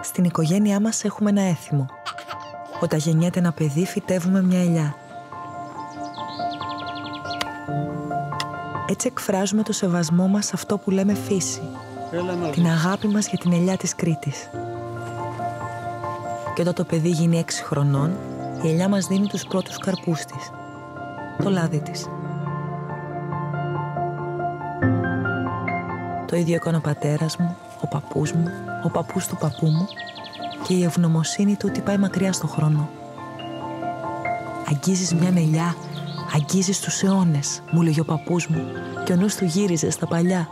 Στην οικογένειά μας έχουμε ένα έθιμο. Όταν γεννιέται ένα παιδί, φυτεύουμε μια ελιά. Έτσι εκφράζουμε το σεβασμό μας σε αυτό που λέμε φύση, την αγάπη μας για την ελιά της Κρήτης. Και όταν το παιδί γίνει 6 χρονών, η ελιά μας δίνει τους πρώτους καρπούς της, το λάδι της. Το ίδιο έκανε ο πατέρας μου, ο παππούς μου, ο παππούς του παππού μου, και η ευγνωμοσύνη του ότι πάει μακριά στον χρόνο. «Αγγίζεις μια ελιά, αγγίζεις τους αιώνες», μου λέγει ο παππούς μου, και ο νους του γύριζε στα παλιά.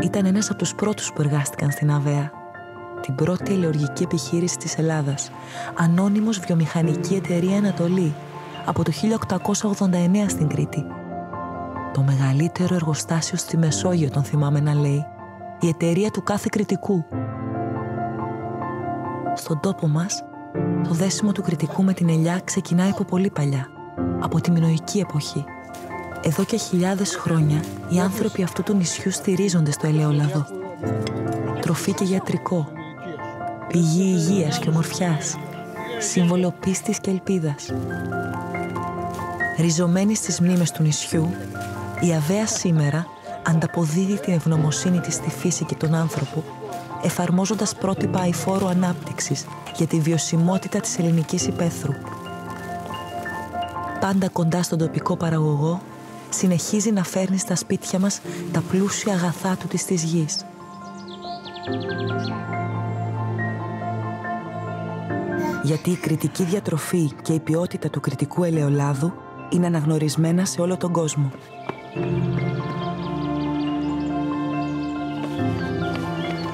Ήταν ένας από τους πρώτους που εργάστηκαν στην Αβαία, την πρώτη ελαιοργική επιχείρηση της Ελλάδας, ανώνυμος βιομηχανική εταιρεία Ανατολή, από το 1889 στην Κρήτη. Το μεγαλύτερο εργοστάσιο στη Μεσόγειο, τον θυμάμαι να λέει, η εταιρεία του κάθε Κρητικού. Στον τόπο μας, το δέσιμο του Κρητικού με την ελιά ξεκινάει από πολύ παλιά, από τη μινωική εποχή. Εδώ και χιλιάδες χρόνια οι άνθρωποι αυτού του νησιού στηρίζονται στο ελαιόλαδο. Τροφή και γιατρικό, πηγή υγείας και ομορφιάς, σύμβολο πίστης και ελπίδας. Ριζωμένη στις μνήμες του νησιού, η Αβαία σήμερα ανταποδίδει την ευγνωμοσύνη της στη φύση και τον άνθρωπο, εφαρμόζοντας πρότυπα αειφόρου ανάπτυξης για τη βιωσιμότητα της ελληνικής υπαίθρου. Πάντα κοντά στον τοπικό παραγωγό, συνεχίζει να φέρνει στα σπίτια μας τα πλούσια αγαθά του της γης. Γιατί η κρητική διατροφή και η ποιότητα του κρητικού ελαιολάδου είναι αναγνωρισμένα σε όλο τον κόσμο.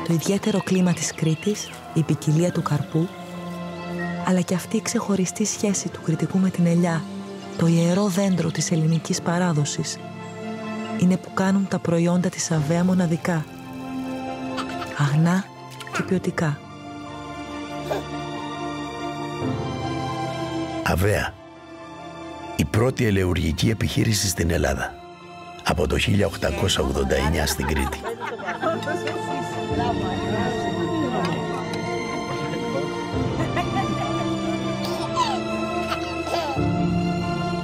Το ιδιαίτερο κλίμα της Κρήτης, η ποικιλία του καρπού, αλλά και αυτή η ξεχωριστή σχέση του κρητικού με την ελιά, το ιερό δέντρο της ελληνικής παράδοσης, είναι που κάνουν τα προϊόντα της Αβαία μοναδικά, αγνά και ποιοτικά. Αβαία, η πρώτη ελαιουργική επιχείρηση στην Ελλάδα, από το 1889 στην Κρήτη.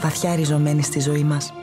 Βαθιά ριζωμένη στη ζωή μας.